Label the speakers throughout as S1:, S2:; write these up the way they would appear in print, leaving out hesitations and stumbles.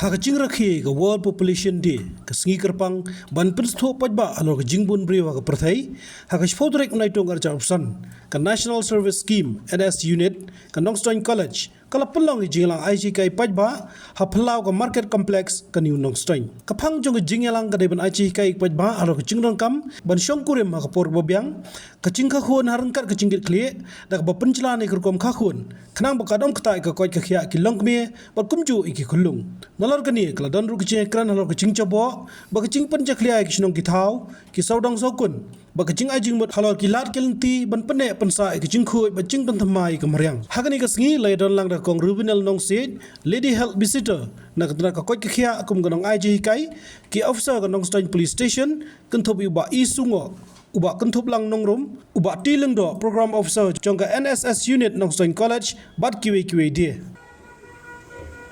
S1: Haka jingra khi ka World Population Day ka sngi kerpang ban pinstho pajba alor ka jingbun brewa ka prathai haka shpodrek nai tong archa opsan ka National Service Scheme NS Unit ka Nongstoin College kala pelong jinglang IC kai pajba ha phalau ka Market Complex ka New Nongstoin ka phang jong jinglang ka deban IC kai pajba alor ka jingrang kam ban shongkurem ha ka por bobyang ka jingkha khon harangkat ka jinggit khle dak ba penjla ni kerkom kha khon khnang ba kadom ktai ka koi ka khia ki longme ba kumju iki khulung nalor kani kala don ru kche kran halor ka jing chabo ba ka jing pan jakhlia ki shnong ki thau ki saudang sokun ba ka jing ajing mot halor ki lat kelti ban pene pansa ki jing khoi ba jing pan thamai ka maryang hagani ka sngi lai don lang da kong rubinal nong sit lady health visitor na ka ka koi ka khia akum ganong IJ kai ki officer ka Nongstoin police station kan thobi ba isungo uba kentup lang nongrum uba tiling do program officer jongka NSS unit Nongstoin College bat kiwe dia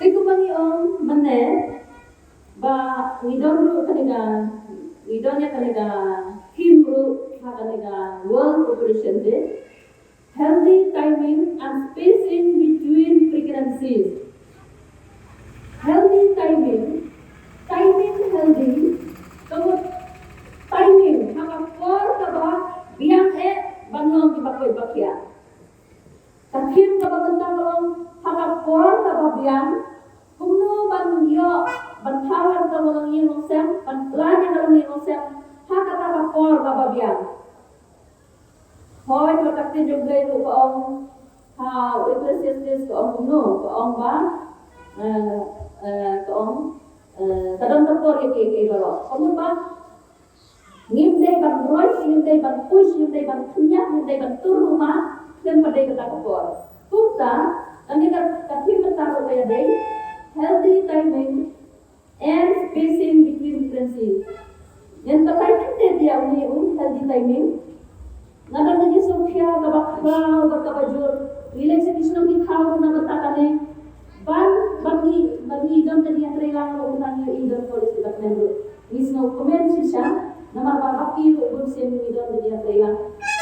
S2: Iko bang yung mane ba widon ya kaniga himru ha kaniga World Population Day, healthy timing and spacing between pregnancies. Healthy timing healthy tunggu timing haka for kaba biang banong kibakoy bakya takin kaba bentang kalong haka for kaba biang kumno ban yo ban thawan ka walang yung sem ban plan yang kalong yung sem haka kaba for kaba biang hoy patakti jugay ko ong ha ecclesiastes ko ong kumno ko ong ba ko ong tadon tapor ke balo kumno ba ngimdai ban roy, ngimdai ban push, ngimdai ban kunyak, ngimdai ban turuma, dan pada kita kapor. Pukta, ang katim mataro kaya day, healthy timing and spacing between pregnancies. Yan patay kante dia uni healthy timing. Nadang nagi sokya kabakra bakabajur, relax sa kisno kithaw na batakane. Bagi idon tadi yang terhilang unang yung idon police department. Isno comment siya. Nama babaki ubun sen midon dia saya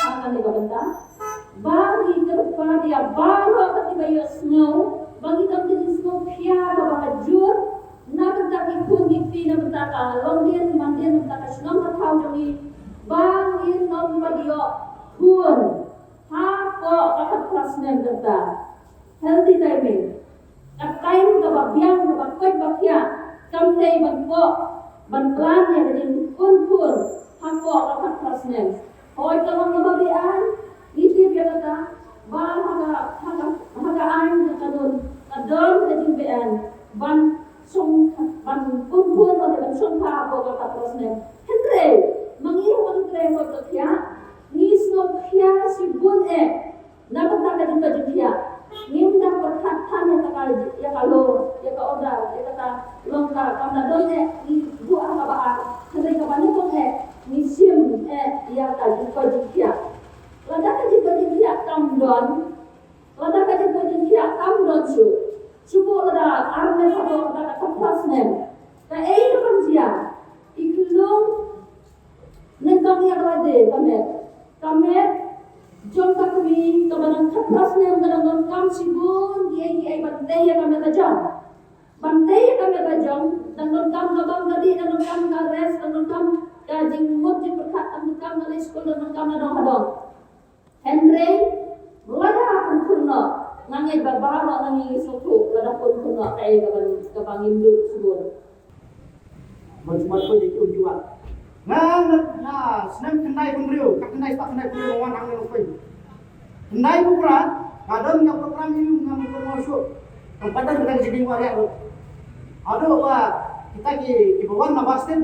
S2: akan dibanta bagi terpa dia baru ketika yo snow bagi tam di snow pia babajur na betaki pun dikti na betaka longdian mandian betaka snow tahu jadi bagi nom badio pun ha ko akat prasnen beta healthy timing at time ka biang ka koy bakya kamdei bangko ban plan ya jadi pun hako akan prasnen hoy kalong nababian iti biya kata ba haga ain kadon jadi bian ban pun ban song pa ko ka prasnen hendre mangi hendre ko kya ni sno kya si bun nabata ka dito kya ngimda perhatan ya kalau ya ka oda ya kata longka kamna don ni buah kabaan hendak kabane ko ni sim ya ka dito kya lada ka dito kya kamdon lada ka dito kya kamdon subo lada arme sabo lada ka prasnem ka kan dia ikulung nengkang ya lade kamet jom kami kebanang kapras yang kadang kam sibun dia bantai yang kami tajam dan kam kabang tadi dan kam kares dan kam kajing mut di perkat dan kam dari sekolah dan kam nadong Henry lada pun kunno nangai babara nangai suku lada pun kunno kaya kabang induk sibun
S3: macam pun jadi unjuan senang kendai pemberiu, kendai lawan hang yang pun. Kendai program, kadang yang program ini ngambil masuk. Kadang kita jadi waria tu. Aduh kita ki bawan nama step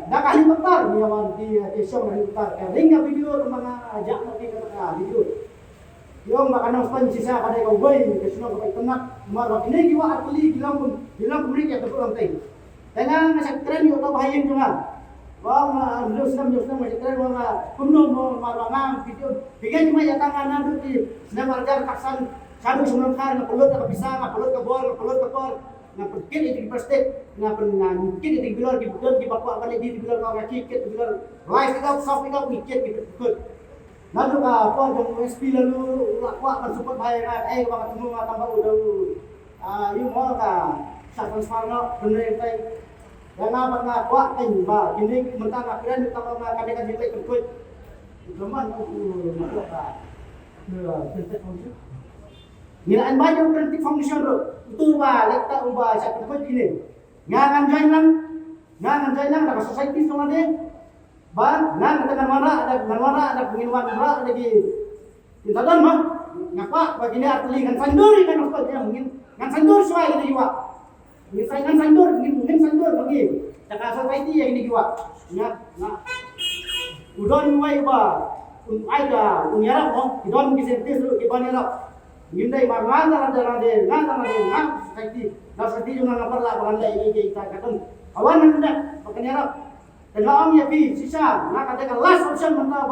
S3: dah kali betar ni awan di show kali betar. Ringga video tu mana ajak nanti kata video. Yang makan pun sisa pada kau boy, kesana kau tenat. Mar ini kiwa akli bilang beri kita tu lantai. Dengan macam tren yo tahu hayang cuma. Wah, Muslim macam tren wah kuno marang video. Bikin cuma ya tangan tu di senang ajar kaksan sadu semua kar nak pelut ke pisang, nak pelut ke bor, nak pergi di plastik, nak mungkin di bilor di betul di bapak balik di bilor kau kaki di bilor. Live kita soft kita mikir gitu. Lalu apa yang SP lalu lakwa kan support bayar bang temu tambah udah you mau ka sa transfer na bener tay yang apa na kuat kan ba kini mentang nak kira utama na kadang jelek berkuat zaman aku ka penting function nilaian banyak penting function itu ba letak ubah sa berkuat ini ngangan jainan dah society sama ni ba nang dengan mana ada pengilmuan mana lagi intadan mah ngapa begini artili kan sandur kan apa dia mungkin kan sandur suai ini juga mungkin sandur bagi cakap society yang ini juga nah udon wai ba ada unyarap no udon kisentis lu iban yarap ngindai marngan ngan society juga ngapar lah bagan lai kita katakan awan hendak pakai yarap dan laam ya pi sisa nak katakan last option mentah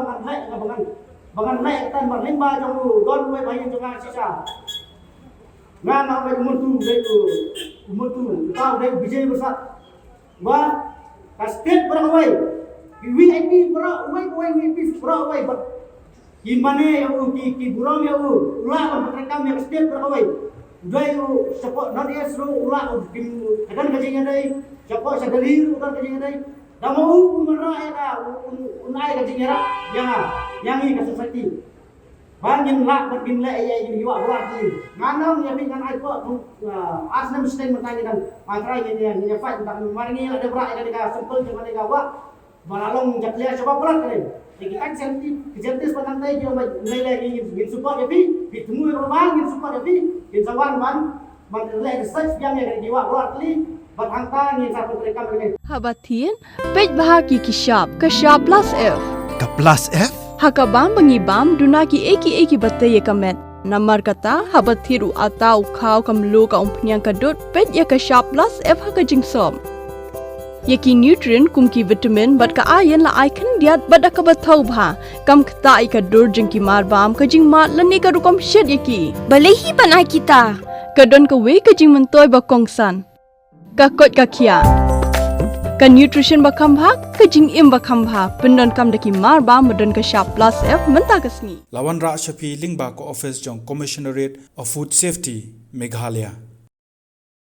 S3: bangan lai tan berlimba jong don wai bayin jong sisa ngan nak lagi umutu tahu dari bijay bersat ba kastet berawai VIP berawai gimana ya ki buram ya ulah mereka yang kastet berawai dai support not yes ulah kadang gajinya dai support sadari udah gajinya dai damu umara era unai gajinya yang ini kasus sakit Bangin lak berbin le ayah ini juga berat ni. Nganam ya bingan ai kok asna mesti bertanya dan matrai ini yang fight tentang mari ni ada berat ada dekat sempel jangan dekat wak. Balalong jaklia coba berat kali. Jadi kan sentis pantai dia nilai lagi ngin support ya bi temu orang ngin support ya bi ngin sawan man le search yang yang jiwa berat li berhangta ngin satu mereka begini.
S4: Habatin pej bahagi kishap plus F.
S5: Ka plus F
S4: Hakabam bangibam dunaki eki batay kamet. Namar kata habathiru atau kau kamlu ka umpnyang kadut pet ya ka sharp plus F haka jingsom. Yaki nutrient kumki vitamin bat ka ayan la icon diat bat ka bathau bha kam kata ai ka dur jingki mar bam ka jing mat lani ka rukom shed yaki. Balehi panai kita. Kadon ka we ka jing mentoy ba kongsan. Ka kot ka kia. Ka nutrition bakam bha ka jing im bakam bha pendon kam daki mar ba medon ka sharp plus F menta kasni
S5: lawan ra shapi lingba ko office jong commissionerate of food safety Meghalaya